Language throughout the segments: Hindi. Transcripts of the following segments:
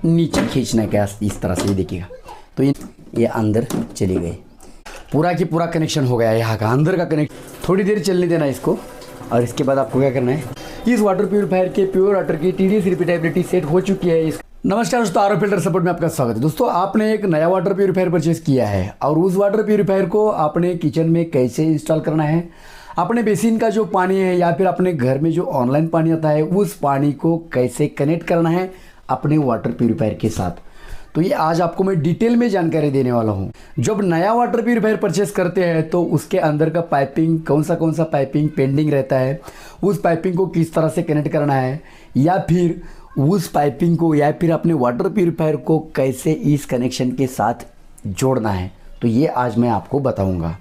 नीचे खींचना है इस तरह से, ये देखिएगा। तो ये अंदर चली गई, पूरा की पूरा कनेक्शन हो गया यहाँ का, अंदर का कनेक्ट। थोड़ी देर चलने देना इसको, और इसके बाद आपको क्या करना है, इस वाटर प्यूरीफायर के प्योर वाटर की TDS रिपीटेबिलिटी सेट हो चुकी है। नमस्कार दोस्तों, आरओ फिल्टर सपोर्ट में आपका स्वागत है। दोस्तों, आपने एक नया वाटर प्यूरीफायर परचेज किया है और उस वाटर प्यूरीफायर को आपने किचन में कैसे इंस्टॉल करना है, अपने बेसिन का जो पानी है या फिर अपने घर में जो ऑनलाइन पानी आता है उस पानी को कैसे कनेक्ट करना है अपने वाटर प्यूरीफायर के साथ, तो ये आज आपको मैं डिटेल में जानकारी देने वाला हूँ। जब नया वाटर प्यूरीफायर परचेस करते हैं तो उसके अंदर का पाइपिंग कौन सा पाइपिंग पेंडिंग रहता है, उस पाइपिंग को किस तरह से कनेक्ट करना है, या फिर उस पाइपिंग को या फिर अपने वाटर प्यूरीफायर को कैसे इस कनेक्शन के साथ जोड़ना है, तो ये आज मैं आपको बताऊँगा।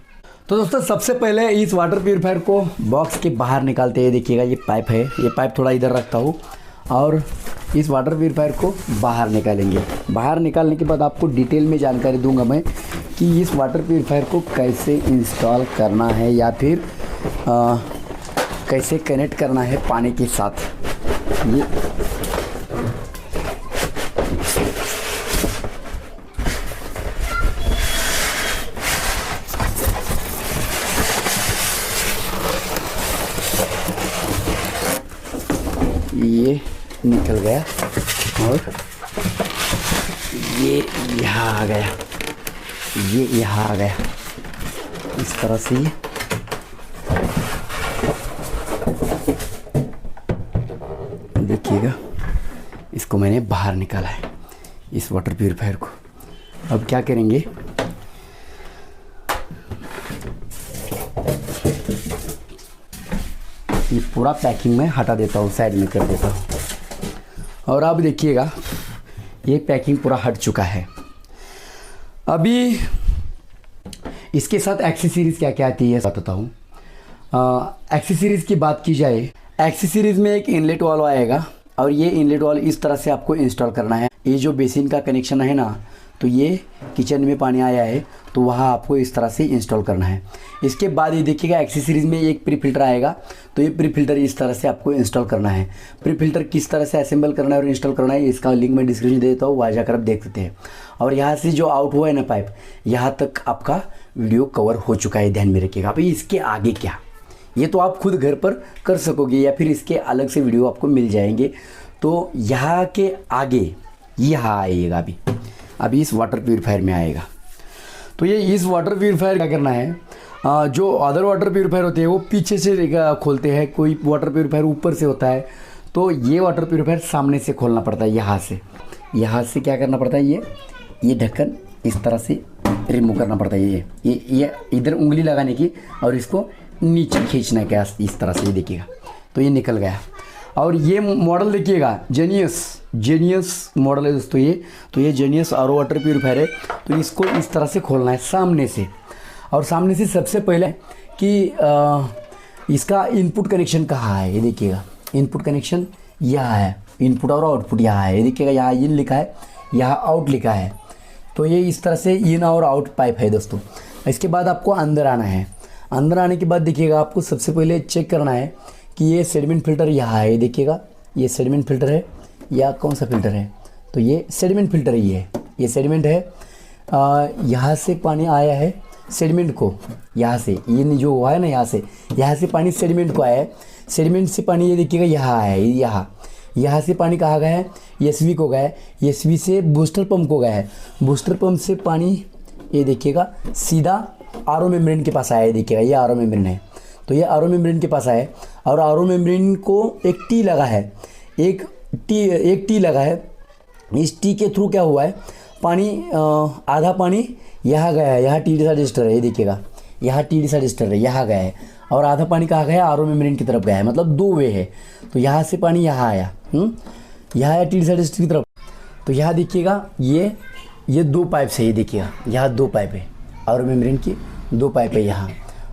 तो दोस्तों, सबसे पहले इस वाटर प्यूरीफायर को बॉक्स के बाहर निकालते हैं। देखिएगा ये पाइप है, ये पाइप थोड़ा इधर रखता हूँ और इस वाटर प्यूरीफायर को बाहर निकालेंगे। बाहर निकालने के बाद आपको डिटेल में जानकारी दूंगा मैं कि इस वाटर प्यूरीफायर को कैसे इंस्टॉल करना है या फिर कैसे कनेक्ट करना है पानी के साथ। ये निकल गया और ये यहाँ आ गया, ये यहाँ आ गया इस तरह से। देखिएगा, इसको मैंने बाहर निकाला है इस वाटर प्यूरीफायर को। अब क्या करेंगे, ये पूरा पैकिंग में हटा देता हूँ, साइड में कर देता हूँ। और अब देखिएगा ये पैकिंग पूरा हट चुका है। अभी इसके साथ एक्सेसरीज़ क्या क्या आती है बताता हूँ। एक्सेसरीज़ की बात की जाए, एक्सेसरीज़ में एक इनलेट वाल्व आएगा और ये इनलेट वाल्व इस तरह से आपको इंस्टॉल करना है। ये जो बेसिन का कनेक्शन है ना, तो ये किचन में पानी आया है तो वहाँ आपको इस तरह से इंस्टॉल करना है। इसके बाद ये देखिएगा एक्सेसरीज़ में एक प्री फिल्टर आएगा, तो ये प्री फिल्टर इस तरह से आपको इंस्टॉल करना है। प्री फिल्टर किस तरह से असेंबल करना है और इंस्टॉल करना है, इसका लिंक मैं डिस्क्रिप्शन दे देता हूँ, वहाँ जाकर आप देख सकते हैं। और यहाँ से जो आउट हुआ है ना पाइप, यहाँ तक आपका वीडियो कवर हो चुका है, ध्यान में रखिएगा। अभी इसके आगे क्या, ये तो आप खुद घर पर कर सकोगे या फिर इसके अलग से वीडियो आपको मिल जाएंगे। तो यहाँ के आगे यहाँ आइएगा, अभी इस वाटर प्यूरीफायर में आएगा। तो ये इस वाटर प्यूरीफायर क्या करना है, जो अदर वाटर प्यूरीफायर होते हैं वो पीछे से खोलते हैं, कोई वाटर प्यूरीफायर ऊपर से होता है, तो ये वाटर प्यूरीफायर सामने से खोलना पड़ता है। यहाँ से क्या करना पड़ता है, ये ढक्कन इस तरह से रिमूव करना पड़ता है। ये इधर उंगली लगाने की और इसको नीचे खींचना है इस तरह से, ये देखिएगा। तो ये निकल गया। और ये मॉडल देखिएगा, जेनियस मॉडल है दोस्तों ये। तो ये जेनियस आरओ वाटर प्यूरीफायर है। तो इसको इस तरह से खोलना है सामने से, और सामने से सबसे पहले कि इसका इनपुट कनेक्शन कहाँ है, ये देखिएगा। इनपुट कनेक्शन यहाँ है, इनपुट और आउटपुट यहाँ है, ये देखिएगा। यहाँ इन लिखा है, यहाँ आउट लिखा है। तो ये इस तरह से इन और आउट पाइप है दोस्तों। इसके बाद आपको अंदर आना है। अंदर आने के बाद देखिएगा, आपको सबसे पहले चेक करना है कि ये सेडिमेंट फिल्टर यहाँ है, ये देखिएगा। ये सेडिमेंट फिल्टर है या कौन सा फिल्टर है, तो ये सेडिमेंट फिल्टर ही है, ये सेडिमेंट है। यहाँ से पानी आया है सेडिमेंट को, यहाँ से ये जो हुआ है ना, यहाँ से पानी सेडिमेंट को आया है। सेडिमेंट से पानी ये देखिएगा यहाँ आया है, यहाँ से पानी कहाँ गया है, एसवी को गया है। एसवी से बूस्टर पंप को गया है। बूस्टर पंप से पानी ये देखिएगा सीधा आरओ मेम्ब्रेन के पास आया है, देखिएगा। ये आरओ मेम्ब्रेन है, तो ये आरओ मेम्ब्रेन के पास आया है। और आरओ मेम्ब्रेन को एक टी लगा है, एक टी लगा है। इस टी के थ्रू क्या हुआ है, पानी आधा पानी यहाँ गया है, यहाँ TDS रजिस्टर है, ये देखिएगा। यहाँ TDS रजिस्टर है, यहाँ गया है। और आधा पानी कहाँ गया है, आरओ मेम्ब्रेन की तरफ गया है, मतलब दो वे है। तो यहाँ से पानी यहाँ आया, यहाँ आया TDS रजिस्टर की तरफ। तो यहाँ देखिएगा, ये दो पाइप से, ये देखिएगा यहाँ दो पाइप है, आरओ मेम्ब्रेन की दो पाइप है यहाँ।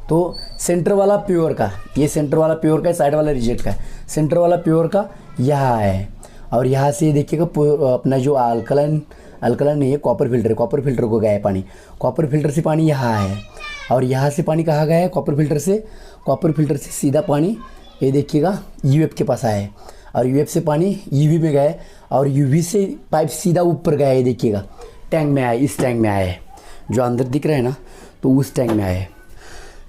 तो सेंटर वाला प्योर का, ये सेंटर वाला प्योर का है, साइड वाला रिजेक्ट का है। सेंटर वाला प्योर का यहाँ आया है। और यहाँ से देखिएगा अपना जो अल्कलाइन नहीं है, कॉपर फिल्टर है, कॉपर फिल्टर को गया है पानी। कॉपर फिल्टर से पानी यहाँ आया है। और यहाँ से पानी कहाँ गया है, कॉपर फिल्टर से सीधा पानी ये देखिएगा यूएफ के पास आया है। और यूएफ से पानी यूवी में गया है और यूवी से पाइप सीधा ऊपर गया है, देखिएगा टैंक में आया, इस टैंक में आया है, जो अंदर दिख रहा है ना, तो उस टैंक में आया है।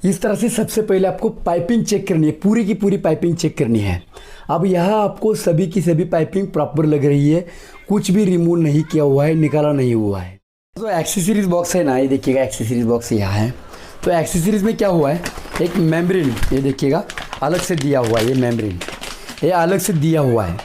इस तरह से सबसे पहले आपको पाइपिंग चेक करनी है, पूरी की पूरी पाइपिंग चेक करनी है। अब यहाँ आपको सभी की सभी पाइपिंग प्रॉपर लग रही है, कुछ भी रिमूव नहीं किया हुआ है, निकाला नहीं हुआ है। तो एक्सेसरीज बॉक्स है ना, ये देखिएगा एक्सेसरीज बॉक्स यहाँ है। तो एक्सेसरीज में क्या हुआ है, एक मेम्ब्रेन, ये देखिएगा अलग से दिया हुआ है, ये मेम्ब्रेन ये अलग से दिया हुआ है।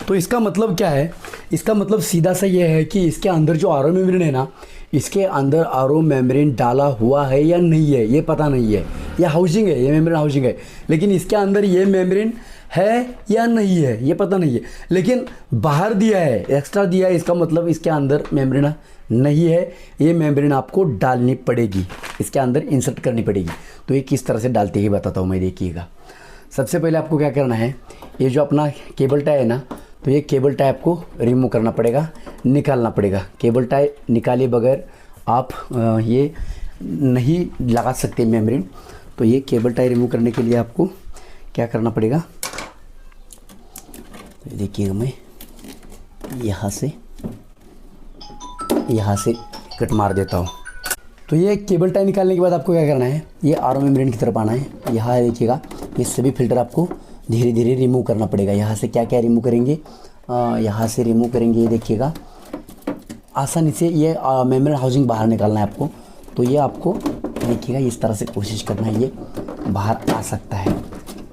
तो इसका मतलब क्या है, इसका मतलब सीधा सा ये है कि इसके अंदर जो आरओ मेम्ब्रेन है ना, इसके अंदर आरओ मेम्ब्रेन डाला हुआ है या नहीं है ये पता नहीं है, ये हाउसिंग है, ये मेम्ब्रेन हाउसिंग है, लेकिन इसके अंदर ये मेम्ब्रेन है या नहीं है ये पता नहीं है। लेकिन बाहर दिया है, एक्स्ट्रा दिया है, इसका मतलब इसके अंदर मेम्ब्रेन नहीं है, ये मेम्ब्रेन आपको डालनी पड़ेगी, इसके अंदर इंसर्ट करनी पड़ेगी। तो ये किस तरह से डालते ही बताता हूँ मैं, देखिएगा। सबसे पहले आपको क्या करना है, ये जो अपना केबल टाई है ना, तो ये केबल टाई आपको रिमूव करना पड़ेगा, निकालना पड़ेगा। केबल टाई निकाले बगैर आप ये नहीं लगा सकते मेम्ब्रेन। तो ये केबल टाई रिमूव करने के लिए आपको क्या करना पड़ेगा, तो देखिएगा मैं यहाँ से कट मार देता हूँ। तो ये केबल टाई निकालने के बाद आपको क्या करना है, ये आरओ मेम्ब्रेन की तरफ आना है। यहाँ देखिएगा ये सभी फिल्टर आपको धीरे धीरे रिमूव करना पड़ेगा। यहाँ से क्या क्या रिमूव करेंगे, यहाँ से रिमूव करेंगे, ये देखिएगा आसानी से ये मेम्ब्रेन हाउसिंग बाहर निकालना है आपको। तो ये आपको देखिएगा इस तरह से कोशिश करना है, ये बाहर आ सकता है।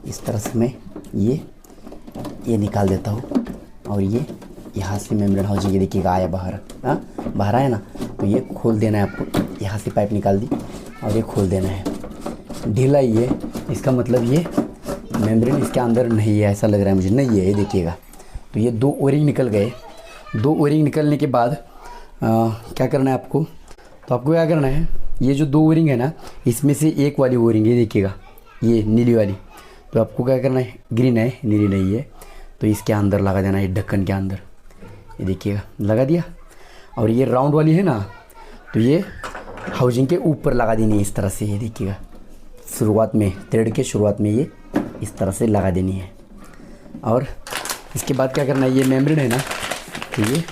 इस तरह से मैं ये निकाल देता हूँ और ये यहाँ से मेम्ब्रेन हाउसिंग ये देखिएगा आया बाहर, हाँ बाहर आया ना, तो ये खोल देना है आपको। यहाँ से पाइप निकाल दी और ये खोल देना है, ढीला ही है, इसका मतलब ये मेम्ब्रेन इसके अंदर नहीं है, ऐसा लग रहा है मुझे, नहीं है, ये देखिएगा। तो ये 2 ओरिंग निकल गए। 2 ओरिंग निकलने के बाद क्या करना है आपको, तो आपको क्या करना है, ये जो 2 ओरिंग है ना, इसमें से एक वाली ओरिंग ये देखिएगा, ये नीली वाली, तो आपको क्या करना है, ग्रीन है नीली नहीं है, तो इसके अंदर लगा देना है, ढक्कन के अंदर, ये देखिएगा लगा दिया। और ये राउंड वाली है ना, तो ये हाउसिंग के ऊपर लगा देनी है इस तरह से, ये देखिएगा शुरुआत में, थ्रेड के शुरुआत में ये इस तरह से लगा देनी है। और इसके बाद क्या करना है, ये मेम्ब्रेन है ना, तो ये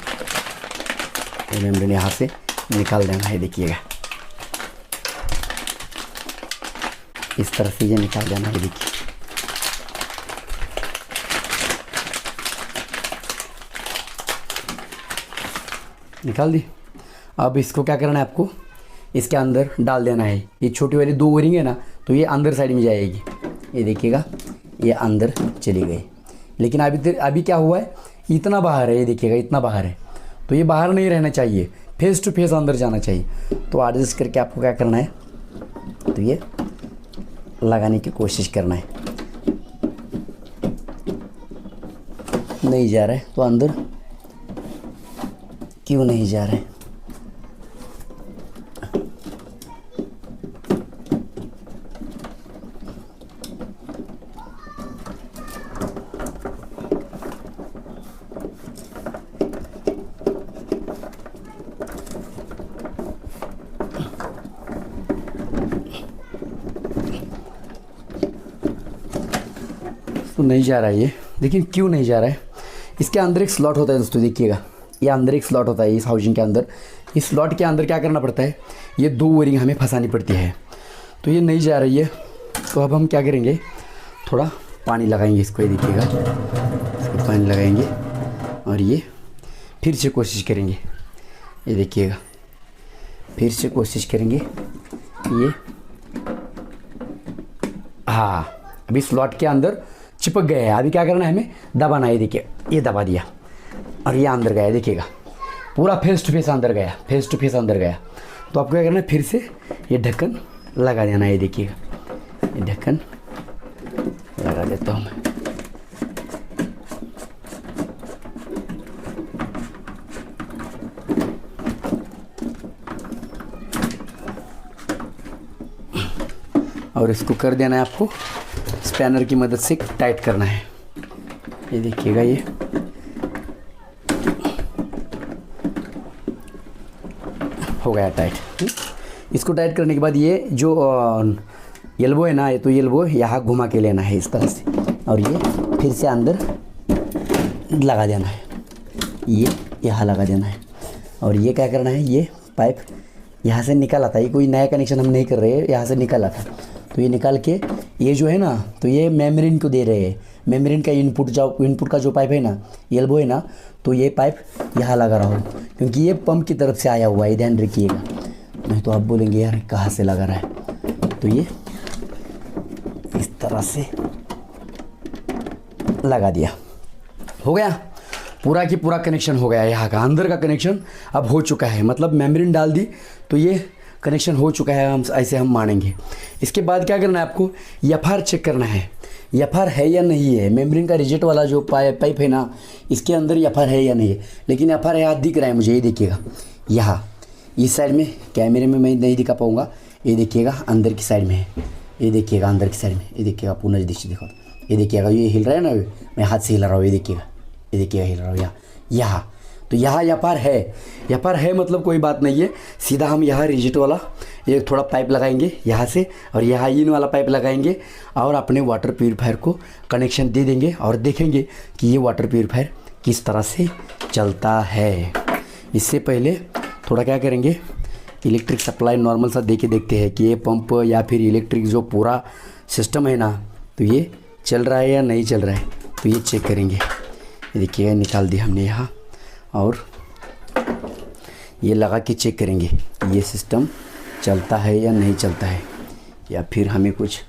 मेम्ब्रेन यहाँ से निकाल देना है, देखिएगा इस तरह से ये निकाल देना है, देखिए निकाल दी। अब इसको क्या करना है आपको, इसके अंदर डाल देना है। ये छोटी वाली 2 ओरिंग है ना, तो ये अंदर साइड में जाएगी, ये देखिएगा ये अंदर चली गई। लेकिन अभी क्या हुआ है, इतना बाहर है, ये देखिएगा इतना बाहर है, तो ये बाहर नहीं रहना चाहिए, फेस टू फेस अंदर जाना चाहिए। तो एडजस्ट करके आपको क्या करना है, तो ये लगाने की कोशिश करना है। नहीं जा रहा है तो अंदर क्यों नहीं जा रहा है, तो नहीं जा रहा है ये, लेकिन क्यों नहीं जा रहा है, इसके अंदर एक स्लॉट होता है दोस्तों, देखिएगा ये अंदर एक स्लॉट होता है इस हाउसिंग के अंदर। इस स्लॉट के अंदर क्या करना पड़ता है, ये 2 ओरिंग हमें फंसानी पड़ती है। तो ये नहीं जा रही है, तो अब हम क्या करेंगे, थोड़ा पानी लगाएंगे इसको, ये देखिएगा इसको पानी लगाएंगे और ये फिर से कोशिश करेंगे, ये देखिएगा फिर से कोशिश करेंगे ये, हाँ अभी स्लॉट के अंदर चिपक गया है। अभी क्या करना है, हमें दबाना है, देखिए ये दबा दिया और ये अंदर गया, देखिएगा पूरा फेस टू फेस अंदर गया, फेस टू फेस अंदर गया। तो आपको क्या करना है, फिर से ये ढक्कन लगा देना है, देखिएगा ये ढक्कन लगा देता हूँ मैं। और इसको कर देना है आपको स्पैनर की मदद से टाइट करना है, ये देखिएगा ये हो गया टाइट। इसको टाइट करने के बाद ये जो एल्बो है ना, ये तो एल्बो यहाँ घुमा के लेना है इस तरह से, और ये फिर से अंदर लगा देना है, ये यहाँ लगा देना है। और ये क्या करना है, ये पाइप यहाँ से निकल आता है, ये कोई नया कनेक्शन हम नहीं कर रहे हैं, यहाँ से निकल आता है। तो ये निकाल के ये जो है ना, तो ये मेम्ब्रेन को दे रहे हैं। मेम्ब्रेन का इनपुट का जो पाइप है ना, एल्बो है ना, तो ये पाइप यहाँ लगा रहा हो, क्योंकि ये पंप की तरफ से आया हुआ है, ध्यान रखिएगा। नहीं तो आप बोलेंगे यार कहाँ से लगा रहा है। तो ये इस तरह से लगा दिया, हो गया, पूरा की पूरा कनेक्शन हो गया। यहाँ का अंदर का कनेक्शन अब हो चुका है, मतलब मेम्ब्रेन डाल दी तो ये कनेक्शन हो चुका है, हम ऐसे हम मानेंगे। इसके बाद क्या करना है आपको, एफआर चेक करना है, एफआर है या नहीं है। मेम्ब्रेन का रिजेक्ट वाला जो पाइप है ना, इसके अंदर एफआर है या नहीं है। लेकिन एफआर यहाँ दिख रहा है मुझे, ये देखिएगा, यहाँ इस साइड में, कैमरे में मैं नहीं दिखा पाऊँगा, ये देखिएगा अंदर की साइड में है, ये देखिएगा अंदर की साइड में, ये देखिएगा पूर्ण दृष्टि देखो, ये देखिएगा, ये हिल रहा है ना, मैं हाथ से हिला रहा हूँ, ये देखिएगा, ये देखिएगा हिल रहा हूँ यहाँ। तो यहाँ एफआर है, एफआर है मतलब कोई बात नहीं है। सीधा हम यहाँ रिजेक्ट वाला एक थोड़ा पाइप लगाएंगे यहाँ से, और यहाँ इन वाला पाइप लगाएंगे, और अपने वाटर प्यूरीफायर को कनेक्शन दे देंगे, और देखेंगे कि ये वाटर प्यूरीफायर किस तरह से चलता है। इससे पहले थोड़ा क्या करेंगे, इलेक्ट्रिक सप्लाई नॉर्मल सा दे के देखते हैं कि ये पंप या फिर इलेक्ट्रिक जो पूरा सिस्टम है ना, तो ये चल रहा है या नहीं चल रहा है। तो ये चेक करेंगे, ये देखिए निकाल दिया हमने यहाँ, और ये लगा के चेक करेंगे ये सिस्टम चलता है या नहीं चलता है, या फिर हमें कुछ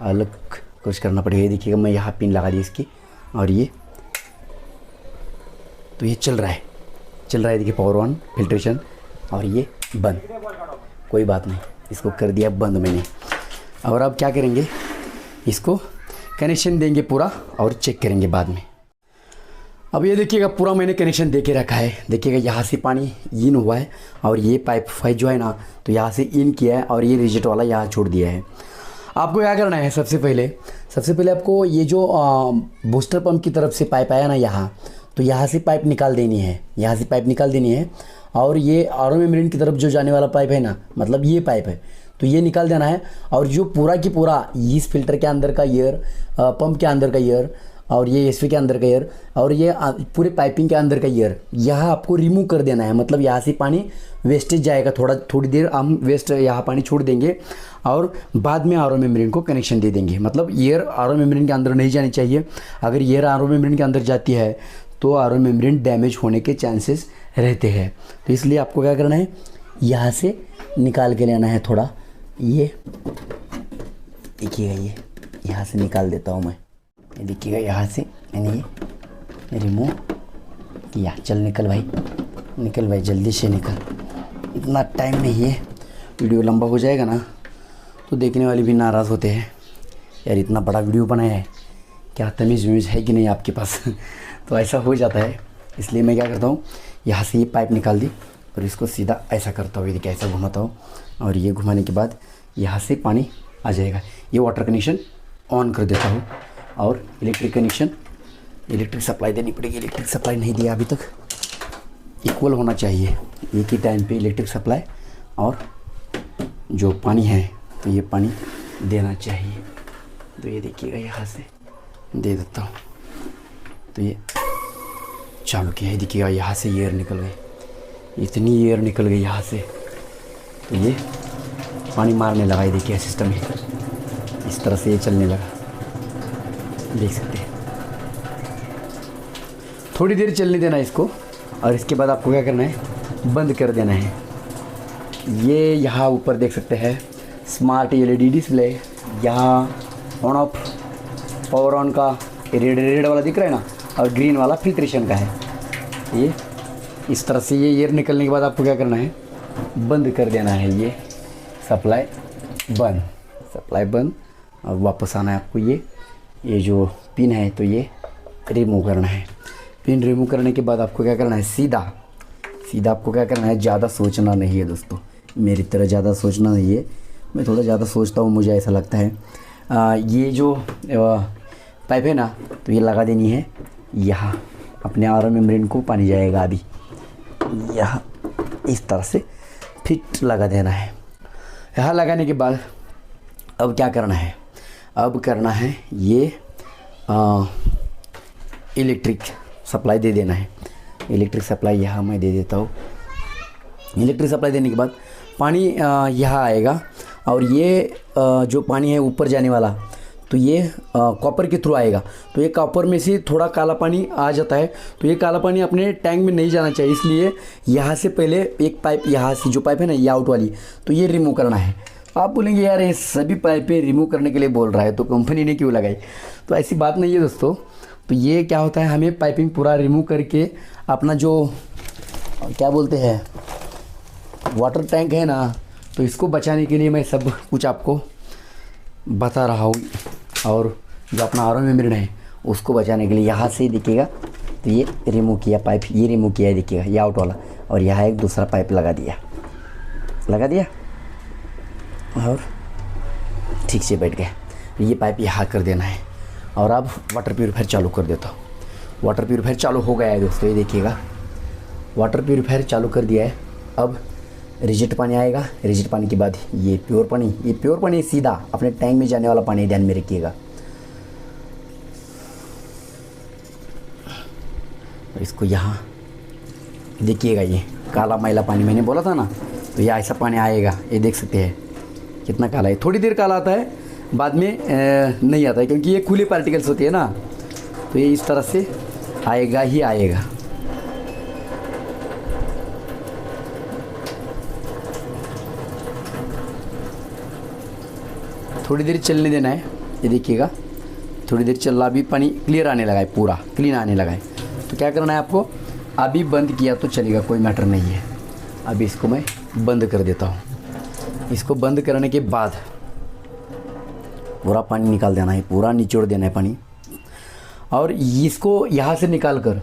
अलग कुछ करना पड़ेगा। ये देखिएगा मैं यहाँ पिन लगा दी इसकी, और ये तो ये चल रहा है, देखिए पावर ऑन, फिल्ट्रेशन, और ये बंद, कोई बात नहीं, इसको कर दिया बंद मैंने। और अब क्या करेंगे, इसको कनेक्शन देंगे पूरा और चेक करेंगे बाद में। अब ये देखिएगा पूरा मैंने कनेक्शन दे के रखा है, देखिएगा यहाँ से पानी इन हुआ है, और ये पाइप फाइव जो है ना, तो यहाँ से इन किया है, और ये रिजेक्ट वाला यहाँ छोड़ दिया है। आपको क्या करना है, सबसे पहले आपको ये जो बूस्टर पंप की तरफ से पाइप आया ना यहाँ, तो यहाँ से पाइप निकाल देनी है, और ये आरओ मेम्ब्रेन की तरफ जो जाने वाला पाइप है ना, मतलब ये पाइप है, तो ये निकाल देना है। और जो पूरा की पूरा इस फिल्टर के अंदर का एयर, पंप के अंदर का एयर, और ये एसवी के अंदर का एयर, और ये पूरे पाइपिंग के अंदर का एयर, यहाँ आपको रिमूव कर देना है। मतलब यहाँ से पानी वेस्टेज जाएगा, थोड़ी देर हम वेस्ट यहाँ पानी छोड़ देंगे, और बाद में आरओ मेम्ब्रेन को कनेक्शन दे देंगे। मतलब एयर आरओ मेम्ब्रेन के अंदर नहीं जानी चाहिए। अगर एयर आरओ मेम्ब्रेन के अंदर जाती है तो आरओ मेम्ब्रेन डैमेज होने के चांसेस रहते हैं। तो इसलिए आपको क्या करना है, यहाँ से निकाल के लेना है थोड़ा, ये देखिएगा, ये यहाँ से निकाल देता हूँ मैं, ये देखिएगा यहाँ से मैंने ये रिमूव किया। चल निकल भाई जल्दी से निकल, इतना टाइम नहीं है, वीडियो लंबा हो जाएगा ना तो देखने वाले भी नाराज़ होते हैं, यार इतना बड़ा वीडियो बनाया है, क्या तमीज़ वमीज़ है कि नहीं आपके पास तो ऐसा हो जाता है। इसलिए मैं क्या करता हूँ, यहाँ से ये पाइप निकाल दी, और इसको सीधा ऐसा करता हूँ, ये देखिए ऐसा घुमाता हूँ, और ये घुमाने के बाद यहाँ से पानी आ जाएगा। ये वाटर कनेक्शन ऑन कर देता हूँ, और इलेक्ट्रिक सप्लाई देनी पड़ेगी। इलेक्ट्रिक सप्लाई नहीं दिया अभी तक, इक्वल होना चाहिए एक ही टाइम पे इलेक्ट्रिक सप्लाई और जो पानी है, तो ये पानी देना चाहिए। तो ये देखिएगा यहाँ से दे देता हूँ, तो ये चालू किया है, देखिएगा यहाँ से एयर निकल गई, इतनी एयर निकल गई यहाँ से, तो ये पानी मारने लगा। ये देखिए सिस्टम है, इस तरह से ये चलने लगा, देख सकते हैं। थोड़ी देर चलने देना इसको, और इसके बाद आपको क्या करना है, बंद कर देना है। ये यहाँ ऊपर देख सकते हैं स्मार्ट एलईडी डिस्प्ले, यहाँ ऑन ऑफ पावर ऑन का रेड वाला दिख रहा है ना, और ग्रीन वाला फिल्ट्रेशन का है। ये इस तरह से ये एयर निकलने के बाद आपको क्या करना है, बंद कर देना है। ये सप्लाई बंद, और वापस आना है आपको। ये जो पिन है तो ये रिमूव करना है। पिन रिमूव करने के बाद आपको क्या करना है, सीधा आपको क्या करना है, ज़्यादा सोचना नहीं है दोस्तों, मेरी तरह ज़्यादा सोचना नहीं है। मैं थोड़ा ज़्यादा सोचता हूँ, मुझे ऐसा लगता है। ये जो पाइप है ना, तो ये लगा देनी है यहाँ, अपने आरओ मेम्ब्रेन को पानी जाएगा अभी, यहाँ इस तरह से फिट लगा देना है। यहाँ लगाने के बाद अब क्या करना है, अब करना है ये इलेक्ट्रिक सप्लाई दे देना है। इलेक्ट्रिक सप्लाई यहाँ मैं दे देता हूँ। इलेक्ट्रिक सप्लाई देने के बाद पानी यहाँ आएगा और ये जो पानी है ऊपर जाने वाला, तो ये कॉपर के थ्रू आएगा। तो ये कॉपर में से थोड़ा काला पानी आ जाता है, तो ये काला पानी अपने टैंक में नहीं जाना चाहिए, इसलिए यहाँ से पहले एक पाइप, यहाँ से जो पाइप है ना ये आउट वाली, तो ये रिमूव करना है। आप बोलेंगे यार ये सभी पाइपें रिमूव करने के लिए बोल रहा है तो कंपनी ने क्यों लगाई, तो ऐसी बात नहीं है दोस्तों। तो ये क्या होता है, हमें पाइपिंग पूरा रिमूव करके अपना जो क्या बोलते हैं वाटर टैंक है ना, तो इसको बचाने के लिए मैं सब कुछ आपको बता रहा हूँ। और जो अपना आर ओ मेम्ब्रेन है उसको बचाने के लिए यहाँ से देखिएगा, तो ये रिमूव किया पाइप, ये रिमूव किया है देखिएगा, ये आउट वाला, और यहाँ एक दूसरा पाइप लगा दिया और ठीक से बैठ गया। ये पाइप यहाँ कर देना है और अब वाटर प्यूरीफायर चालू कर देता हूँ। वाटर प्यूरीफायर चालू हो गया है दोस्तों, ये देखिएगा वाटर प्यूरीफायर चालू कर दिया है। अब रिजेक्ट पानी आएगा, रिजेक्ट पानी के बाद ये प्योर पानी, ये प्योर पानी सीधा अपने टैंक में जाने वाला पानी, ध्यान में रखिएगा। इसको यहाँ देखिएगा, ये काला मैला पानी मैंने बोला था ना, तो ये ऐसा पानी आएगा, ये देख सकते हैं कितना काला है। थोड़ी देर काला आता है, बाद में नहीं आता है, क्योंकि ये खुली पार्टिकल्स होती है ना, तो ये इस तरह से आएगा ही आएगा। थोड़ी देर चलने देना है, ये देखिएगा थोड़ी देर चल रहा, अभी पानी क्लियर आने लगा है, पूरा क्लीन आने लगा है। तो क्या करना है आपको, अभी बंद किया तो चलेगा, कोई मैटर नहीं है। अभी इसको मैं बंद कर देता हूँ। इसको बंद करने के बाद पूरा पानी निकाल देना है, पूरा निचोड़ देना है पानी। और इसको यहाँ से निकाल कर,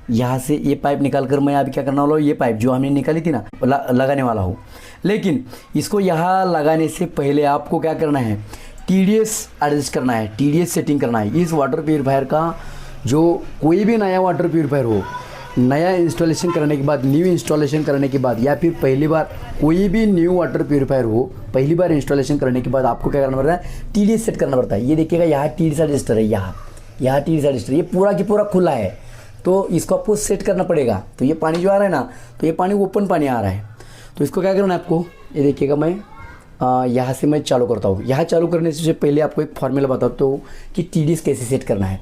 यहाँ से ये पाइप निकाल कर मैं अभी क्या करने वाला हूँ, ये पाइप जो हमने निकाली थी ना लगाने वाला हूँ। लेकिन इसको यहाँ लगाने से पहले आपको क्या करना है, TDS एडजस्ट करना है, TDS सेटिंग करना है। इस वाटर प्यूरीफायर का जो कोई भी नया वाटर प्यूरीफायर हो, नया इंस्टॉलेशन करने के बाद, न्यू इंस्टॉलेशन करने के बाद, या फिर पहली बार कोई भी न्यू वाटर प्यूरीफायर हो, पहली बार इंस्टॉलेशन करने के बाद आपको क्या करना पड़ता है, TDS सेट करना पड़ता है। ये देखिएगा यहाँ TDS एडजस्टर है, यहाँ TDS एडजस्टर, ये पूरा की पूरा खुला है, तो इसको आपको सेट करना पड़ेगा। तो ये पानी जो आ रहा है ना, तो ये पानी ओपन पानी आ रहा है, तो इसको क्या करना है आपको, ये देखिएगा मैं यहाँ से मैं चालू करता हूँ। यहाँ चालू करने से पहले आपको एक फॉर्मूला बताता हूँ कि TDS कैसे सेट करना है।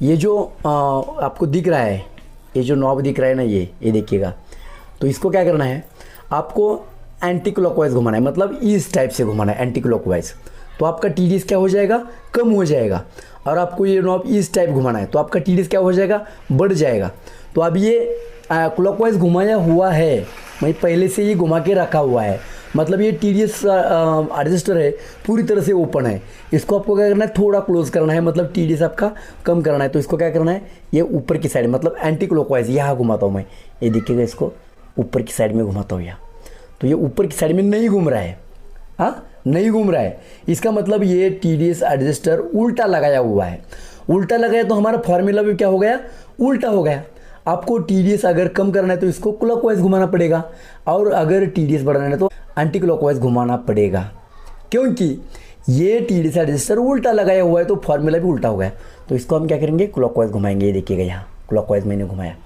ये जो आपको दिख रहा है, ये जो नॉब दिख रहा है ना, ये देखिएगा, तो इसको क्या करना है, आपको एंटी क्लॉकवाइज घुमाना है, मतलब इस टाइप से घुमाना है एंटी क्लॉकवाइज, तो आपका TDS क्या हो जाएगा, कम हो जाएगा। और आपको ये नॉब इस टाइप घुमाना है, तो आपका TDS क्या हो जाएगा, बढ़ जाएगा। तो अब ये क्लॉकवाइज घुमाया हुआ है, मैं पहले से ही घुमा के रखा हुआ है, मतलब ये TDS एडजस्टर है पूरी तरह से ओपन है। इसको आपको क्या करना है, थोड़ा क्लोज करना है, मतलब TDS आपका कम करना है। तो इसको क्या करना है, ये ऊपर की साइड, मतलब एंटी क्लॉकवाइज यहाँ घुमाता हूँ मैं, ये देखिएगा, इसको ऊपर की साइड में घुमाता हूँ यहाँ, तो ये ऊपर की साइड में नहीं घूम रहा है, हाँ नहीं घूम रहा है। इसका मतलब ये TDS एडजस्टर उल्टा लगाया हुआ है। उल्टा लगाया तो हमारा फॉर्मूला भी क्या हो गया, उल्टा हो गया। आपको TDS अगर कम करना है तो इसको क्लॉकवाइज घुमाना पड़ेगा, और अगर TDS बढ़ाना है तो एंटी क्लॉकवाइज घुमाना पड़ेगा, क्योंकि ये TDS एडजस्टर उल्टा लगाया हुआ है, तो फॉर्मूला भी उल्टा हो गया। तो इसको हम क्या करेंगे, क्लॉकवाइज घुमाएंगे। ये देखिएगा यहाँ क्लॉकवाइज मैंने घुमाया,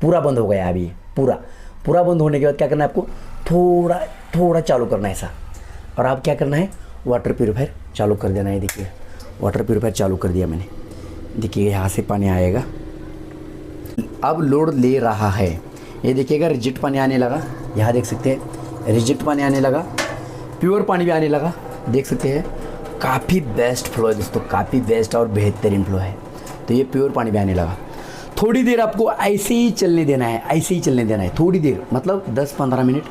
पूरा बंद हो गया। अभी पूरा बंद होने के बाद क्या करना है, आपको थोड़ा चालू करना है ऐसा, और आप क्या करना है, वाटर प्यूरीफायर चालू कर देना है। देखिए वाटर प्यूरीफायर चालू कर दिया मैंने, देखिए यहाँ से पानी आएगा, अब लोड ले रहा है। ये देखिएगा रिजेक्ट पानी आने लगा, यहाँ देख सकते हैं रिजेक्ट पानी आने लगा, प्योर पानी भी आने लगा, देख सकते हैं। काफ़ी बेस्ट फ्लो है दोस्तों, काफ़ी बेस्ट और बेहतरीन फ्लो है। तो ये प्योर पानी भी आने लगा। थोड़ी देर आपको ऐसे ही चलने देना है, ऐसे ही चलने देना है, थोड़ी देर मतलब 10-15 मिनट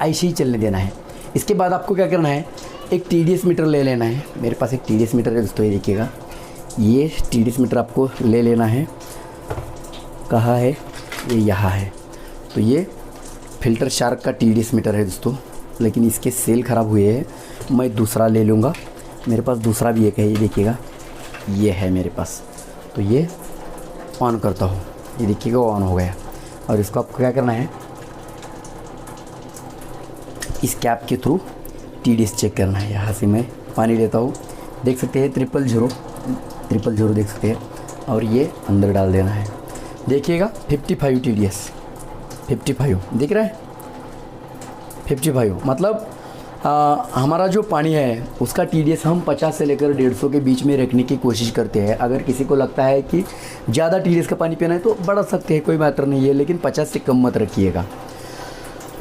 ऐसे ही चलने देना है। इसके बाद आपको क्या करना है, एक TDS मीटर ले लेना है। मेरे पास एक TDS मीटर है दोस्तों, ये देखिएगा, ये TDS मीटर आपको ले लेना है। कहाँ है, ये यहाँ है। तो ये फिल्टर शार्क का TDS मीटर है दोस्तों, लेकिन इसके सेल ख़राब हुए हैं, मैं दूसरा ले लूँगा। मेरे पास दूसरा भी एक है, ये देखिएगा, ये है मेरे पास। तो ये ऑन करता हूँ, ये देखिएगा ऑन हो गया। और इसको आपको क्या करना है, इस कैप के थ्रू TDS चेक करना है। यहाँ से मैं पानी लेता हूँ, देख सकते हैं 000 देख सकते हैं, और ये अंदर डाल देना है। देखिएगा 55 TDS, 55 दिख रहा है, 55 मतलब हमारा जो पानी है उसका TDS हम 50 से लेकर 150 के बीच में रखने की कोशिश करते हैं। अगर किसी को लगता है कि ज़्यादा TDS का पानी पीना है तो बढ़ा सकते हैं, कोई मैटर नहीं है, लेकिन 50 से कम मत रखिएगा।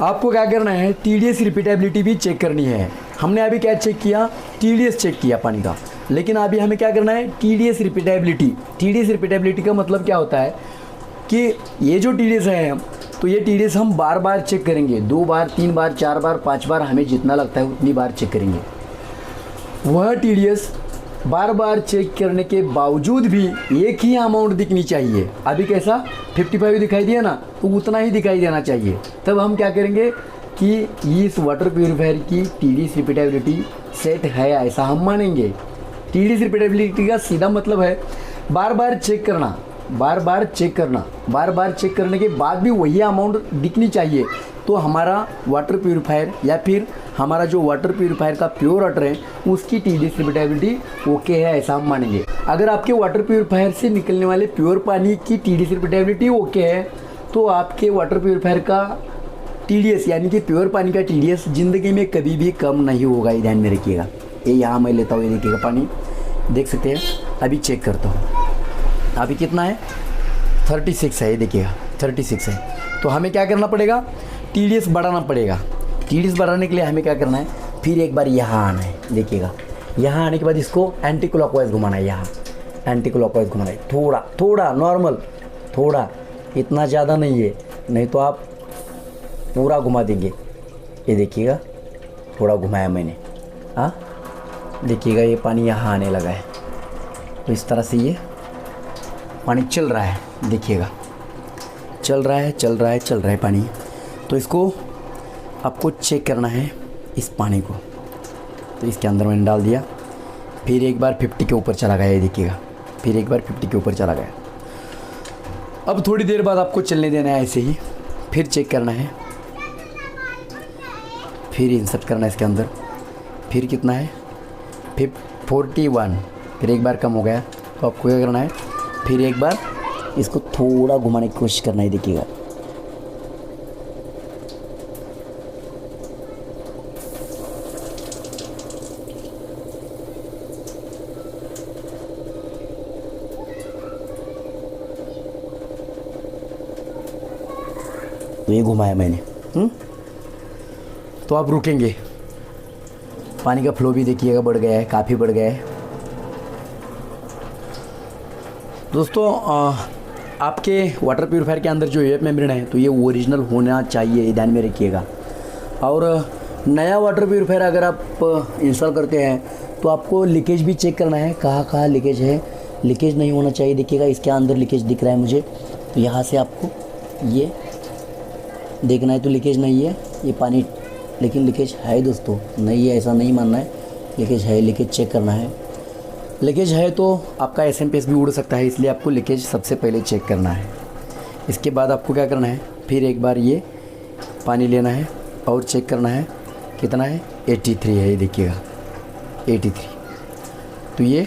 आपको क्या करना है, TDS रिपीटेबिलिटी भी चेक करनी है। हमने अभी क्या चेक किया, TDS चेक किया पानी का, लेकिन अभी हमें क्या करना है, TDS रिपीटेबिलिटी। TDS रिपीटेबिलिटी का मतलब क्या होता है कि ये जो TDS है तो ये TDS हम बार बार चेक करेंगे, 2 बार 3 बार 4 बार 5 बार, हमें जितना लगता है उतनी बार चेक करेंगे। वह TDS बार बार चेक करने के बावजूद भी एक ही अमाउंट दिखनी चाहिए। अभी कैसा 55 दिखाई दिया ना, तो उतना ही दिखाई देना चाहिए। तब हम क्या करेंगे कि इस वाटर प्यूरीफायर की TDS रिपीटेबिलिटी सेट है, ऐसा हम मानेंगे। TDS रिपीटेबिलिटी का सीधा मतलब है बार बार चेक करना, बार बार चेक करना, बार बार चेक करने के बाद भी वही अमाउंट दिखनी चाहिए, तो हमारा वाटर प्यूरीफायर या फिर हमारा जो वाटर प्यूरीफायर का प्योर वाटर है उसकी TDS रिपीटेबिलिटी ओके है, ऐसा हम मानेंगे। अगर आपके वाटर प्यूरीफायर से निकलने वाले प्योर पानी की TDS रिपीटेबिलिटी ओके है तो आपके वाटर प्यूरीफायर का TDS यानी कि प्योर पानी का TDS ज़िंदगी में कभी भी कम नहीं होगा, ये ध्यान में रखिएगा। ये यहाँ मैं लेता हूँ, ये देखिएगा पानी देख सकते हैं। अभी चेक करता हूँ, अभी कितना है, 36 है, ये देखिएगा 36 है। तो हमें क्या करना पड़ेगा, TDS बढ़ाना पड़ेगा। TDS बढ़ाने के लिए हमें क्या करना है, फिर एक बार यहाँ आना है, देखिएगा यहाँ आने के बाद इसको एंटी क्लॉकवाइज घुमाना है, यहाँ एंटी क्लॉकवाइज घुमाना है, थोड़ा थोड़ा नॉर्मल, थोड़ा, इतना ज़्यादा नहीं है, नहीं तो आप पूरा घुमा देंगे। ये देखिएगा थोड़ा घुमाया मैंने, हाँ देखिएगा ये पानी यहाँ आने लगा है। तो इस तरह से ये पानी चल रहा है, देखिएगा चल रहा है, चल रहा है, चल रहा है पानी। तो इसको आपको चेक करना है इस पानी को। तो इसके अंदर मैंने डाल दिया, फिर एक बार 50 के ऊपर चला गया, ये देखिएगा फिर एक बार 50 के ऊपर चला गया। अब थोड़ी देर बाद आपको चलने देना है ऐसे ही, फिर चेक करना है, फिर इंसर्ट करना है इसके अंदर, फिर कितना है 41, फिर एक बार कम हो गया। तो आपको क्या करना है, फिर एक बार इसको थोड़ा घुमाने की कोशिश करना है, देखिएगा तो ये घुमाया मैंने। तो आप रुकेंगे, पानी का फ्लो भी देखिएगा बढ़ गया है, काफ़ी बढ़ गया है। दोस्तों आपके वाटर प्यूरीफायर के अंदर जो एयर मेम्ब्रेन है तो ये ओरिजिनल होना चाहिए, ये ध्यान में रखिएगा। और नया वाटर प्यूरीफायर अगर आप इंस्टॉल करते हैं तो आपको लीकेज भी चेक करना है, कहाँ कहाँ लीकेज है। लीकेज नहीं होना चाहिए, देखिएगा इसके अंदर लीकेज दिख रहा है मुझे, तो यहाँ से आपको ये देखना है। तो लीकेज नहीं है ये पानी, लेकिन लीकेज है दोस्तों, नहीं है ऐसा नहीं मानना है, लीकेज है, लीकेज चेक करना है। लीकेज है तो आपका SMP भी उड़ सकता है, इसलिए आपको लीकेज सबसे पहले चेक करना है। इसके बाद आपको क्या करना है, फिर एक बार ये पानी लेना है और चेक करना है कितना है, 83 है, ये देखिएगा 83। तो ये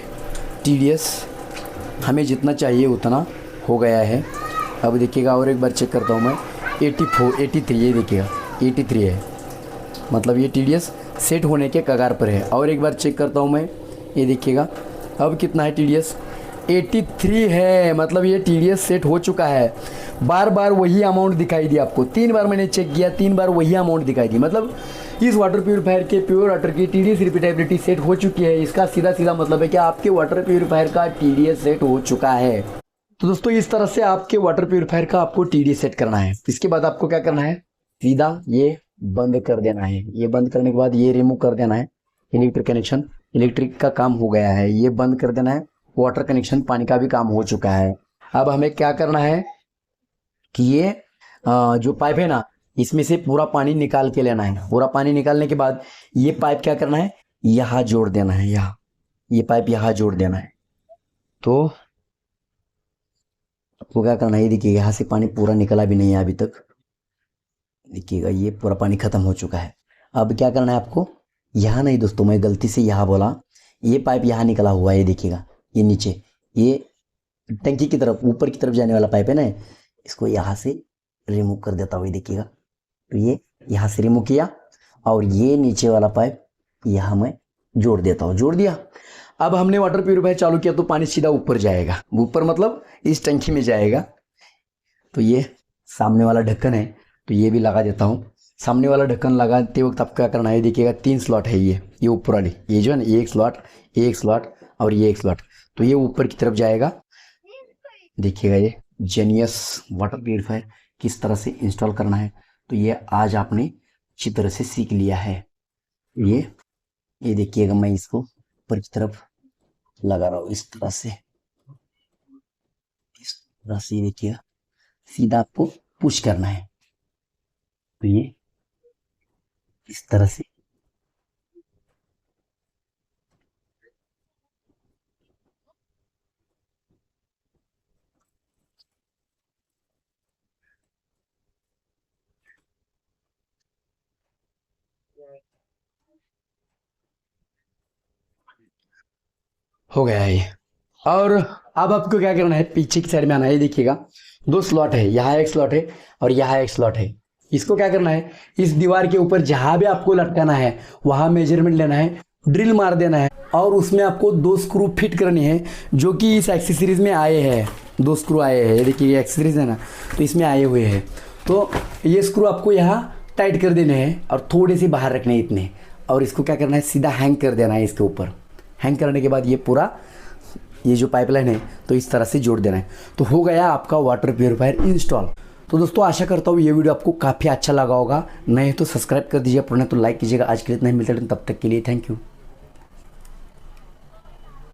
TDS हमें जितना चाहिए उतना हो गया है। अब देखिएगा और एक बार चेक करता हूँ मैं, 83, ये देखिएगा 83 है, मतलब ये TDS सेट होने के कगार पर है। और एक बार चेक करता हूँ मैं, ये देखिएगा अब कितना है TDS, 83 है, मतलब ये TDS सेट हो चुका है। बार बार वही अमाउंट दिखाई दी आपको, 3 बार मैंने चेक किया, 3 बार वही अमाउंट दिखाई दी, मतलब इस वाटर प्यूरीफायर के प्योर वाटर की TDS रिपीटेबिलिटी सेट हो चुकी है। इसका सीधा सीधा मतलब है कि आपके वाटर प्यूरीफायर का TDS सेट हो चुका है। तो दोस्तों इस तरह से आपके वाटर प्यूरीफायर का आपको TDS सेट करना है। इसके बाद आपको क्या करना है, सीधा ये बंद कर देना है। ये बंद करने के बाद ये रिमूव कर देना है, इलेक्ट्रिक कनेक्शन, इलेक्ट्रिक का काम हो गया है, ये बंद कर देना है। वाटर कनेक्शन पानी का भी काम हो चुका है। अब हमें क्या करना है कि ये जो पाइप है ना, इसमें से पूरा पानी निकाल के लेना है। पूरा पानी निकालने के बाद ये पाइप क्या करना है, यहाँ जोड़ देना है, यहाँ ये पाइप यहाँ जोड़ देना है। तो आपको क्या करना है, देखिए यहाँ से पानी पूरा निकला भी नहीं है अभी तक, देखिएगा ये पूरा पानी खत्म हो चुका है। अब क्या करना है आपको, यहाँ नहीं दोस्तों, मैं गलती से यहाँ बोला, ये पाइप यहाँ निकला हुआ है, ये देखिएगा ये नीचे, ये टंकी की तरफ ऊपर की तरफ जाने वाला पाइप है ना, इसको यहाँ से रिमूव कर देता हूँ, देखिएगा। तो ये यहाँ से रिमूव किया और ये नीचे वाला पाइप यहाँ मैं जोड़ देता हूँ, जोड़ दिया। अब हमने वाटर प्यूरिफायर चालू किया तो पानी सीधा ऊपर जाएगा, ऊपर मतलब इस टंकी में जाएगा। तो ये सामने वाला ढक्कन है, तो ये भी लगा देता हूँ। सामने वाला ढक्कन लगाते वक्त आप क्या करना है, देखिएगा 3 स्लॉट है ये ऊपर वाली, ये जो है ना, एक स्लॉट और ये एक स्लॉट, तो ये ऊपर की तरफ जाएगा। देखिएगा ये जेनियस वाटर प्यूरिफायर किस तरह से इंस्टॉल करना है, तो ये आज आपने अच्छी तरह से सीख लिया है। ये देखिएगा, मैं इसको ऊपर की तरफ लगा रहा हूँ इस तरह से, देखिएगा सीधा आपको पुश करना है। तो ये इस तरह से हो गया है ये। और अब आपको क्या करना है, पीछे की साइड में आना है। देखिएगा 2 स्लॉट है, यहाँ एक स्लॉट है और यहाँ एक स्लॉट है। इसको क्या करना है, इस दीवार के ऊपर जहां भी आपको लटकाना है वहां मेजरमेंट लेना है, ड्रिल मार देना है और उसमें आपको 2 स्क्रू फिट करनी है, जो कि इस एक्सेसरीज में आए हैं। 2 स्क्रू आए हैं, देखिए ये एक्सेसरीज है ना, तो इसमें आए हुए हैं। तो ये स्क्रू आपको यहाँ टाइट कर देने हैं और थोड़े से बाहर रखने हैं इतने, और इसको क्या करना है, सीधा हैंग कर देना है इसके ऊपर। हैंग करने के बाद ये पूरा ये जो पाइपलाइन है तो इस तरह से जोड़ देना है। तो हो गया आपका वाटर प्यूरिफायर इंस्टॉल। तो दोस्तों आशा करता हूँ ये वीडियो आपको काफ़ी अच्छा लगा होगा, नहीं तो सब्सक्राइब कर दीजिए, पुराना तो लाइक कीजिएगा। आज के लिए इतना ही, मिलते हैं तब तक के लिए थैंक यू।